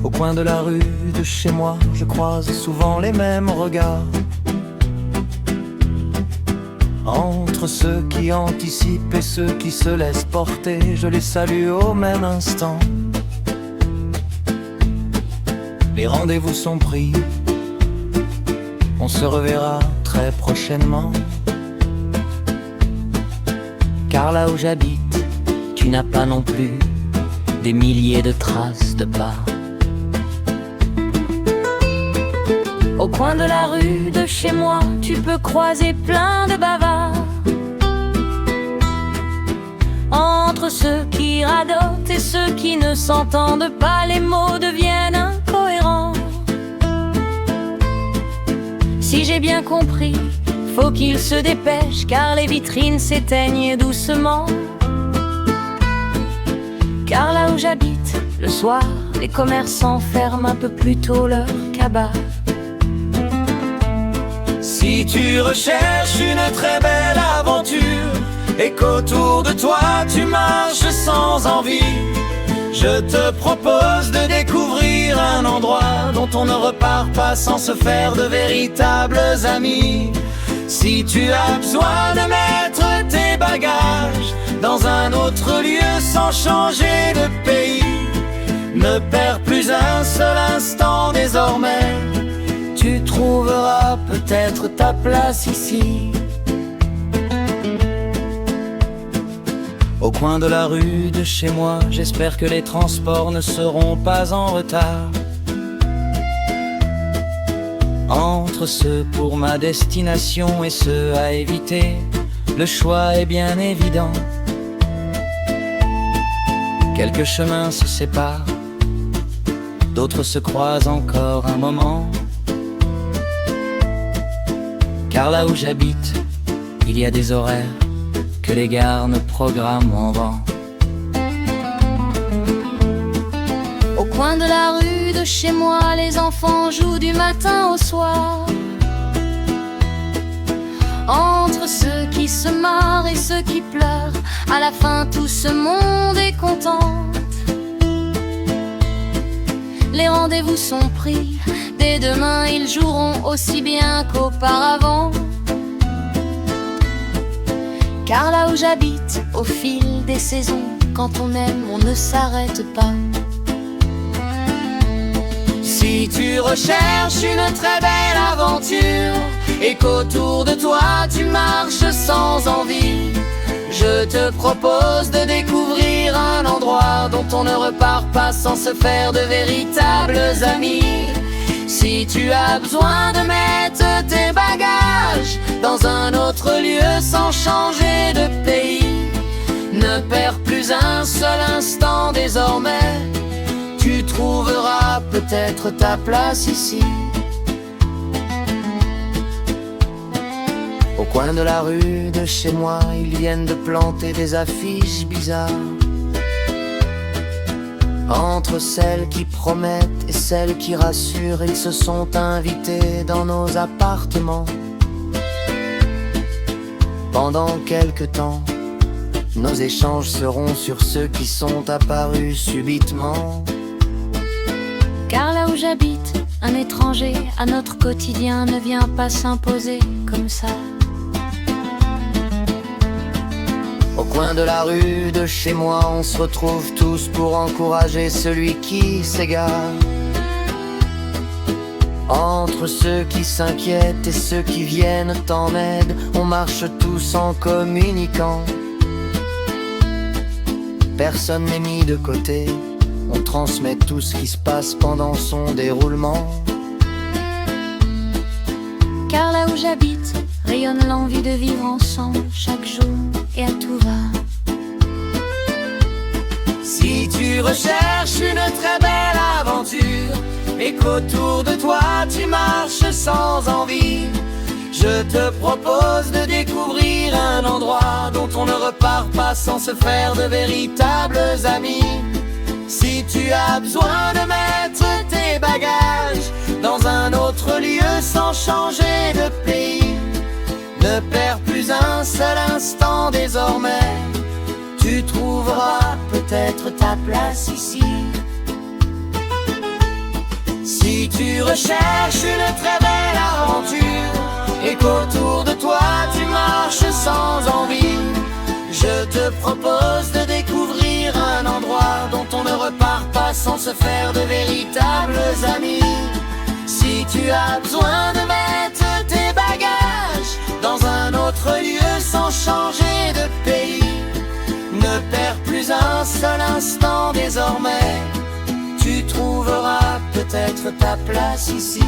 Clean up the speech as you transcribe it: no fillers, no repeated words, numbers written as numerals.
Au coin de la rue de chez moi, je croise souvent les mêmes regards. Entre ceux qui anticipent et ceux qui se laissent porter, je les salue au même instant. Les rendez-vous sont pris, on se reverra très prochainement. Car là où j'habite, tu n'as pas non plus des milliers de traces de pas. Au coin de la rue de chez moi, tu peux croiser plein de bavards. Entre ceux qui radotent et ceux qui ne s'entendent pas, les mots deviennent incohérents. Si j'ai bien compris, faut qu'ils se dépêchent, car les vitrines s'éteignent doucement. Car là où j'habite, le soir, les commerçants ferment un peu plus tôt leur cabas. Si tu recherches une très belle aventure et qu'autour de toi tu marches sans envie, je te propose de découvrir un endroit dont on ne repart pas sans se faire de véritables amis. Si tu as besoin de mettre tes bagages dans un autre lieu sans changer de pays, ne perds plus un seul instant désormais. Tu trouveras peut-être ta place ici. Au coin de la rue de chez moi, j'espère que les transports ne seront pas en retard. Entre ceux pour ma destination et ceux à éviter, le choix est bien évident. Quelques chemins se séparent, d'autres se croisent encore un moment. Car là où j'habite, il y a des horaires que les gares ne programment en vent. Au coin de la rue de chez moi, les enfants jouent du matin au soir. Entre ceux qui se marrent et ceux qui pleurent, à la fin tout ce monde est content. Les rendez-vous sont pris, dès demain ils joueront aussi bien qu'auparavant. Car là où j'habite, au fil des saisons, quand on aime, on ne s'arrête pas. Si tu recherches une très belle aventure et qu'autour de toi tu marches sans envie, je te propose de découvrir un endroit dont on ne repart pas sans se faire de véritables amis. Si tu as besoin de mettre tes bagages dans un autre lieu sans changer de pays, ne perds plus un seul instant désormais. Tu trouveras peut-être ta place ici. Au coin de la rue de chez moi, ils viennent de planter des affiches bizarres. Entre celles qui promettent et celles qui rassurent, ils se sont invités dans nos appartements. Pendant quelque temps, nos échanges seront sur ceux qui sont apparus subitement. Car là où j'habite, un étranger à notre quotidien ne vient pas s'imposer comme ça. Au coin de la rue de chez moi, on se retrouve tous pour encourager celui qui s'égare. Entre ceux qui s'inquiètent et ceux qui viennent en aide, on marche tous en communiquant. Personne n'est mis de côté, on transmet tout ce qui se passe pendant son déroulement. Car là où j'habite, rayonne l'envie de vivre ensemble chaque jour et à tout va. Si tu recherches une très belle aventure et qu'autour de toi tu marches sans envie, je te propose de découvrir un endroit dont on ne repart pas sans se faire de véritables amis. Si tu as besoin de mettre tes bagages dans un autre lieu sans changer de pays, ne perds plus un seul instant désormais, tu trouveras peut-être ta place ici. Si tu recherches une très belle aventure et qu'autour de toi tu marches sans envie, je te propose de découvrir un endroit dont on ne repart pas sans se faire de véritables amis. Si tu as besoin de mettre tes bagages dans un autre lieu sans changer de pays, ne perds plus un seul instant désormais, tu trouveras peut-être ta place ici.